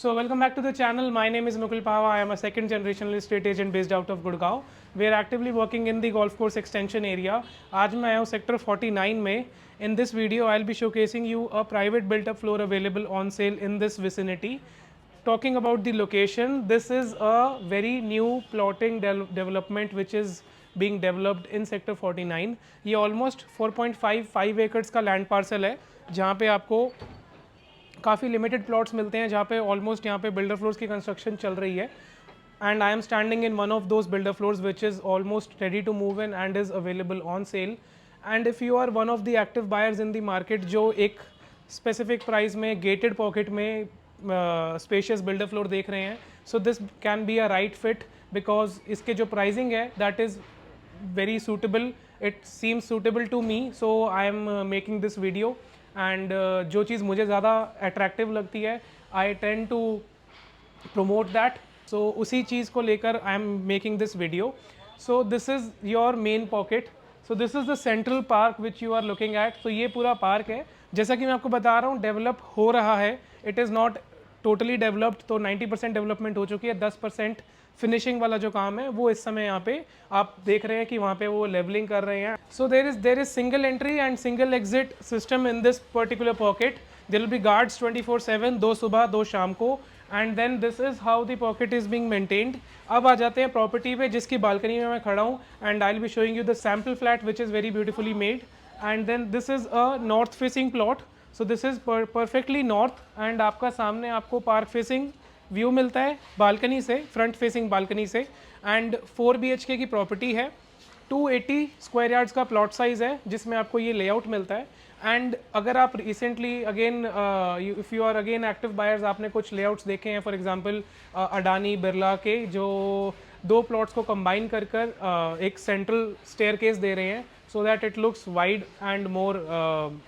So welcome back to the channel. My name is Mukul Pava. I am a second generation real estate agent based out of Gurgaon. We are actively working in the golf course extension area. आज मैं आया हूँ sector 49 में. In this video, I'll be showcasing you a private built-up floor available on sale in this vicinity. Talking about the location, this is a very new plotting development which is being developed in sector 49. ये almost 4.55 acres का land parcel है जहाँ पे आपको काफ़ी limited plots मिलते हैं जहाँ पे ऑलमोस्ट यहाँ पे बिल्डर फ्लोर्स की कंस्ट्रक्शन चल रही है and I am standing in one of those builder floors which is almost ready to move in and is available on sale. And if you are one of the active buyers in the market जो एक specific price में gated pocket में spacious builder floor देख रहे हैं, so this can be a right fit because इसके जो pricing है that is very suitable. It seems suitable to me, so I am making this video. And जो चीज़ मुझे ज़्यादा अट्रैक्टिव लगती है I tend to promote that. So उसी चीज़ को लेकर I am making this video. So this is your main pocket. So this is the central park which you are looking at. So ये पूरा पार्क है. जैसा कि मैं आपको बता रहा हूँ डेवलप हो रहा है. It is not totally developed, तो 90% डेवलपमेंट हो चुकी है. 10% फिनिशिंग वाला जो काम है वो इस समय यहाँ पे आप देख रहे हैं कि वहाँ पे वो लेवलिंग कर रहे हैं. So there is single entry and single exit system in this particular pocket. There will be guards 24/7, 2 सुबह 2 शाम को. And then this is how the pocket is being maintained. अब आ जाते हैं प्रॉपर्टी पे जिसकी बालकनी में मैं खड़ा हूँ and I will be showing you the sample flat which is very beautifully made. And then this is a north facing plot. So this is perfectly north and आपका सामने आपको पार्क फेसिंग व्यू मिलता है balcony से, front facing balcony से. And 4 BHK की property है. 280 square yards का प्लॉट साइज़ है जिसमें आपको ये लेआउट मिलता है. एंड अगर आप recently again if you are again active buyers, आपने कुछ लेआउट्स देखे हैं फॉर एग्जांपल अडानी बिरला के जो 2 प्लॉट्स को कंबाइन कर कर एक सेंट्रल स्टेयरकेस दे रहे हैं so that it looks wide and more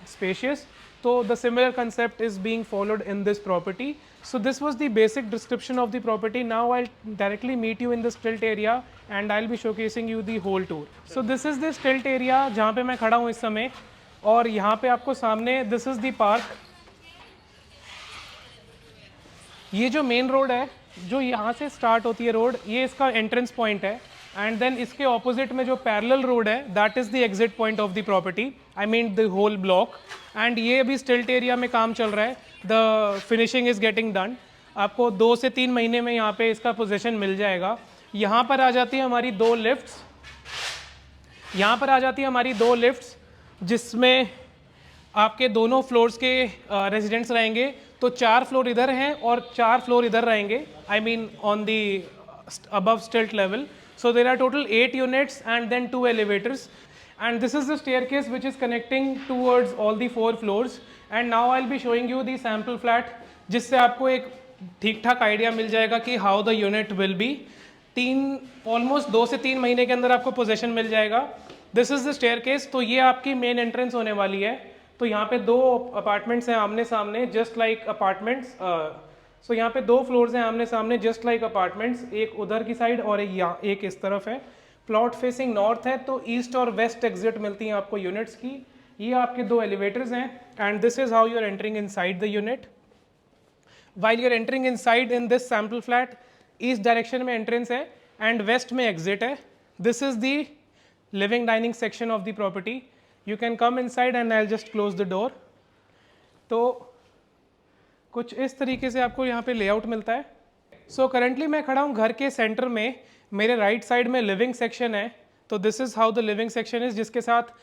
spacious. So the similar concept is being followed in this property. So this was the basic description of the property. Now I'll directly meet you in the stilt area and I'll be showcasing you the whole tour. So this is the stilt area जहाँ पे मैं खड़ा हूँ इस समय, और यहाँ पे आपको सामने this is the park. ये जो मेन रोड है जो यहाँ से स्टार्ट होती है रोड, ये इसका एंट्रेंस पॉइंट है. एंड देन इसके ऑपोजिट में जो पैरेलल रोड है that is the exit point of the property, I mean the whole block. And ये अभी स्टिल्ट एरिया में काम चल रहा है. The finishing is getting done. आपको 2 से 3 महीने में यहाँ पे इसका पोजीशन मिल जाएगा. यहाँ पर आ जाती है हमारी 2 लिफ्ट्स. यहाँ पर आ जाती है हमारी 2 लिफ्ट्स जिसमें आपके दोनों फ्लोर्स के रेजिडेंट्स रहेंगे. तो 4 फ्लोर इधर हैं और 4 फ्लोर इधर रहेंगे, I mean on the above stilt level. So there are total 8 units and then 2 elevators. And this is the staircase which is connecting towards all the 4 floors. And now I'll be showing you the sample flat जिससे आपको एक ठीक ठाक idea मिल जाएगा कि how the unit will be. Almost 2 से 3 महीने के अंदर आपको पोजेशन मिल जाएगा. This is the staircase. तो ये आपकी मेन एंट्रेंस होने वाली है. तो यहाँ पे 2 अपार्टमेंट्स हैं आमने सामने, जस्ट लाइक अपार्टमेंट्स. सो यहाँ पे 2 फ्लोर्स हैं आमने सामने जस्ट लाइक अपार्टमेंट्स. एक उधर की साइड और एक इस तरफ है. प्लॉट फेसिंग नॉर्थ है तो ईस्ट और वेस्ट एग्जिट मिलती हैं आपको यूनिट्स की. ये आपके 2 एलिवेटर्स हैं and this is how you are entering inside the unit. While you are entering inside in this sample flat, east direction में एंट्रेंस है एंड वेस्ट में एग्जिट है. This is the living dining section of the property. You can come inside and I will just close the door. तो कुछ इस तरीके से आपको यहाँ पे लेआउट मिलता है. सो करंटली मैं खड़ा हूँ घर के सेंटर में. मेरे राइट साइड में लिविंग सेक्शन है. तो this is how the living section is, जिसके साथ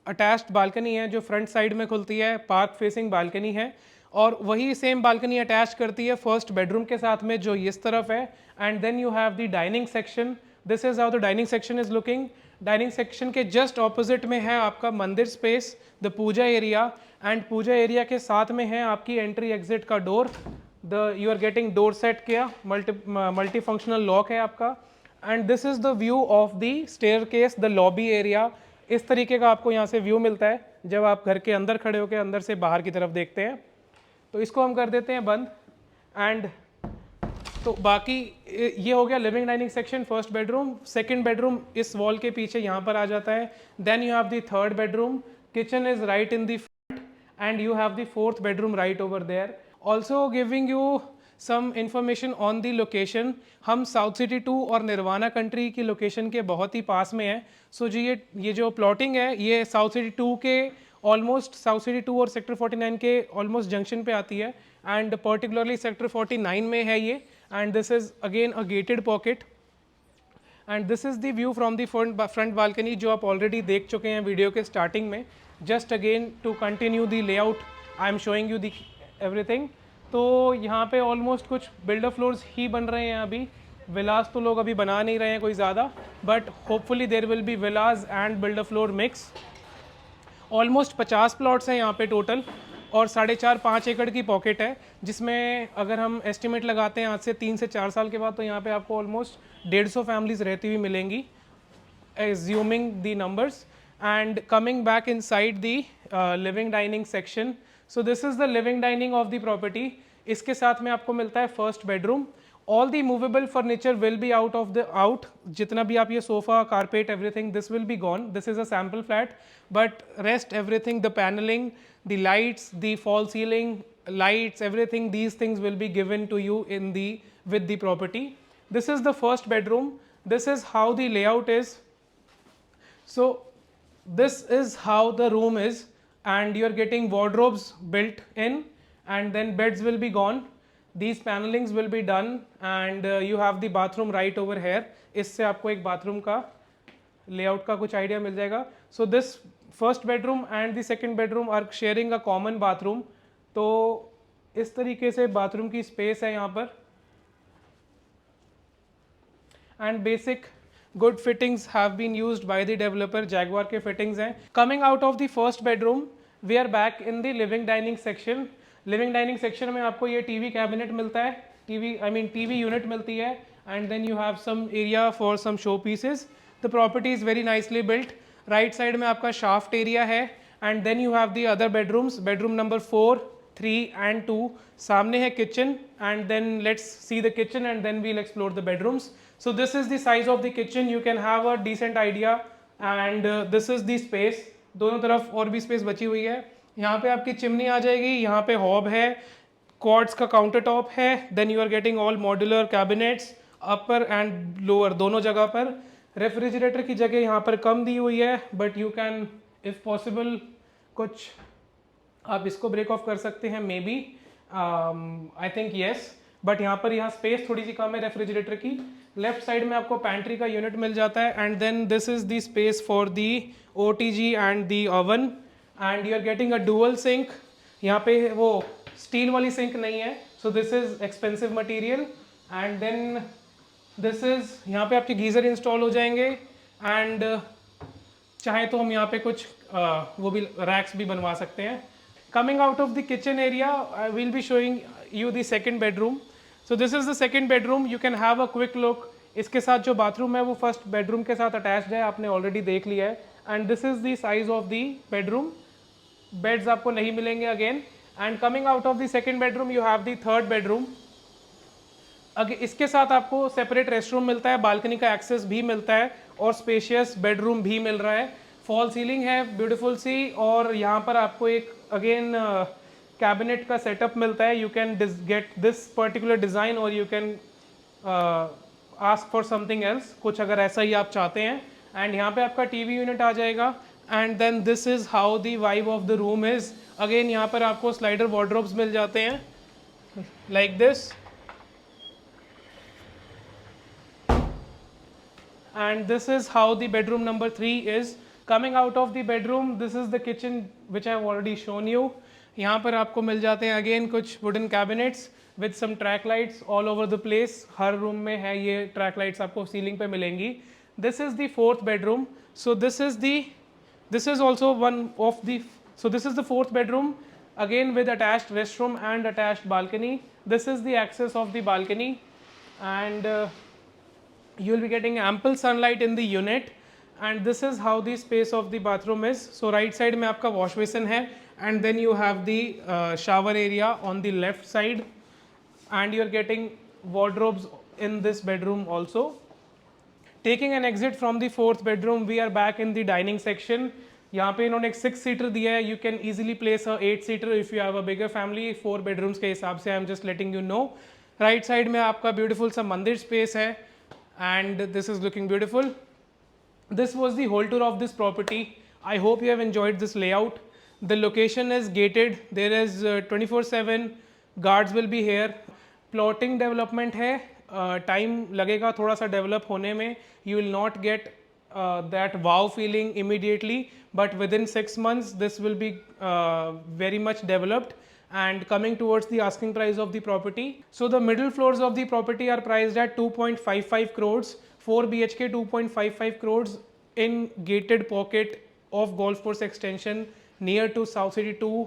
अटैच्ड बालकनी है जो फ्रंट साइड में खुलती है. पार्क फेसिंग बालकनी है और वही सेम बालकनी अटैच करती है फर्स्ट बेडरूम के साथ में जो इस तरफ है. And then you have the dining section. This is how the dining section is looking. Dining section के जस्ट ऑपोजिट में है आपका मंदिर space, the puja area. And पूजा एरिया के साथ में है आपकी एंट्री एग्जिट का door. You are getting door set किया, मल्टी फंक्शनल लॉक है आपका. And this is the view of the staircase, the lobby area. इस तरीके का आपको यहाँ से व्यू मिलता है जब आप घर के अंदर खड़े होकर अंदर से बाहर की तरफ देखते हैं. तो इसको हम कर देते हैं बंद. एंड तो बाकी ये हो गया living dining section, first bedroom. Second bedroom इस वॉल के पीछे यहाँ पर आ जाता है. Then you have the third bedroom. Kitchen is right in the and you have the 4th bedroom right over there, also giving you some information on the location. हम south city 2 और nirvana country की location के बहुत ही पास में है। सो जी ये जो plotting है ये साउथ सिटी 2 के ऑलमोस्ट, साउथ सिटी 2 और सेक्टर 49 के ऑलमोस्ट जंक्शन पे आती है, एंड पर्टिकुलरली सेक्टर 49 में है ये। And this is again a gated pocket, and this is the view from the front balcony जो आप ऑलरेडी देख चुके हैं वीडियो के स्टार्टिंग में। Just again to continue the layout I am showing you the everything. तो यहाँ पे ऑलमोस्ट कुछ बिल्डर फ्लोर्स ही बन रहे हैं अभी। विलास तो लोग अभी बना नहीं रहे हैं कोई ज़्यादा, but hopefully there will be Vilas and builder floor mix. Almost 50 plots हैं यहाँ पे टोटल, और 4.5-5 एकड़ की पॉकेट है, जिसमें अगर हम एस्टिमेट लगाते हैं आज से 3 से 4 साल के बाद, तो यहाँ पे आपको ऑलमोस्ट 150 फैमिलीज रहती हुई मिलेंगी, assuming the numbers. And coming back inside the living dining section, so this is the living dining of the property. इसके साथ में आपको मिलता है first bedroom. All the movable furniture will be out, जितना भी आप ये sofa, carpet, everything this will be gone. This is a sample flat, but rest everything, the panelling, the lights, the fall ceiling lights, everything, these things will be given to you in the with the property. This is the first bedroom. This is how the layout is. So this is how the room is, and you are getting wardrobes built in, and then beds will be gone. These panelings will be done, and you have the bathroom right over here. इससे आपको एक bathroom का layout का कुछ idea मिल जाएगा। So this first bedroom and the second bedroom are sharing a common bathroom. तो इस तरीके से बाथरूम की स्पेस है यहाँ पर, and basic good fittings have been used by the developer, Jaguar के फिटिंग्स हैं। Coming out of the first bedroom, we are back in the living dining section. Living dining section में आपको ये TV cabinet मिलता है, TV unit मिलती है, and then you have some area for some show pieces. The property is very nicely built. Right side में आपका shaft area है, and then you have the other bedrooms, bedroom number 4, 3 and 2. सामने है kitchen, and then let's see the kitchen and then we'll explore the bedrooms. So this is the size of the kitchen. You can have a decent idea, and this is the space. दोनों तरफ और भी space बची हुई है। यहाँ पे आपकी चिमनी आ जाएगी, यहाँ पे हॉब है, क्वार्ट्स का काउंटर टॉप है, then you are getting all modular cabinets upper and lower दोनों जगह पर। रेफ्रिजरेटर की जगह यहाँ पर कम दी हुई है, but you can if possible कुछ आप इसको ब्रेक ऑफ कर सकते हैं, may be, I think yes, but यहाँ स्पेस थोड़ी सी कम है रेफ्रिजरेटर की। लेफ्ट साइड में आपको पैंट्री का यूनिट मिल जाता है, and then this is the space for the OTG and the oven, and you are getting a dual sink. यहाँ पे वो स्टील वाली सिंक नहीं है, so this is expensive material, and then this is, यहाँ पे आपके गीज़र इंस्टॉल हो जाएंगे, एंड चाहे तो हम यहाँ पे कुछ वो भी रैक्स भी बनवा सकते हैं। Coming out of the kitchen area, I will be showing you the second bedroom. So this is the second bedroom. You can have a quick look. इसके साथ जो बाथरूम है वो फर्स्ट बेडरूम के साथ अटैच्ड है, आपने ऑलरेडी देख लिया है, and this is the size of the bedroom. Beds आपको नहीं मिलेंगे again, and coming out of the second bedroom you have the third bedroom. इसके साथ आपको सेपरेट रेस्टरूम मिलता है, बालकनी का एक्सेस भी मिलता है, और स्पेशियस बेडरूम भी मिल रहा है। फॉल सीलिंग है ब्यूटीफुल सी, और यहाँ पर आपको एक अगेन कैबिनेट का सेटअप मिलता है। You can get this particular design, और you can ask for something else, कुछ अगर ऐसा ही आप चाहते हैं। एंड यहाँ पे आपका टीवी यूनिट आ जाएगा, and then this is how the vibe of the room is. Again यहाँ पर आपको स्लाइडर वार्डरोब्स मिल जाते हैं like this, and this is how the bedroom number 3 is. Coming out of the bedroom, this is the kitchen which I have already shown you. यहाँ पर आपको मिल जाते हैं अगेन कुछ wooden cabinets with some track lights all over the place. Her room में है ये track lights, आपको सीलिंग पे मिलेंगी। This is the fourth bedroom. So this is also one of the, so this is the fourth bedroom, again with attached restroom and attached balcony. This is the access of the balcony, and you will be getting ample sunlight in the unit, and this is how the space of the bathroom is. So right side में आपका wash basin है, and then you have the shower area on the left side, and you are getting wardrobes in this bedroom also. Taking an exit from the fourth bedroom, we are back in the dining section. यहाँ पे इन्होंने एक 6-seater दिया है, you can easily place a 8-seater if you have a bigger family, 4 bedrooms के हिसाब से, I am just letting you know. Right side में आपका ब्यूटीफुल सा मंदिर स्पेस है and this is looking beautiful. This was the whole tour of this property. I hope you have enjoyed this layout. The location is gated. There is 24/7 guards will be here. Plotting development है. Time लगेगा थोड़ा सा develop होने में. You will not get that wow feeling immediately, but within 6 months this will be very much developed and coming towards the asking price of the property. So the middle floors of the property are priced at 2.55 crores. 4 BHK 2.55 crores in gated pocket of golf course extension near to South City 2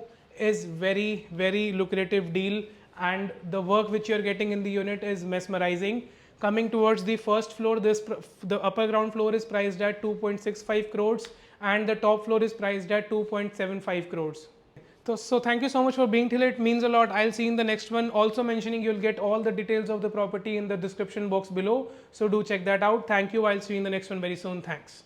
is very lucrative deal, and the work which you are getting in the unit is mesmerizing. Coming towards the first floor, the upper ground floor is priced at 2.65 crores and the top floor is priced at 2.75 crores. So thank you so much for being till it means a lot. I'll see you in the next one. Also mentioning you'll get all the details of the property in the description box below. So do check that out. Thank you. I'll see you in the next one very soon. Thanks.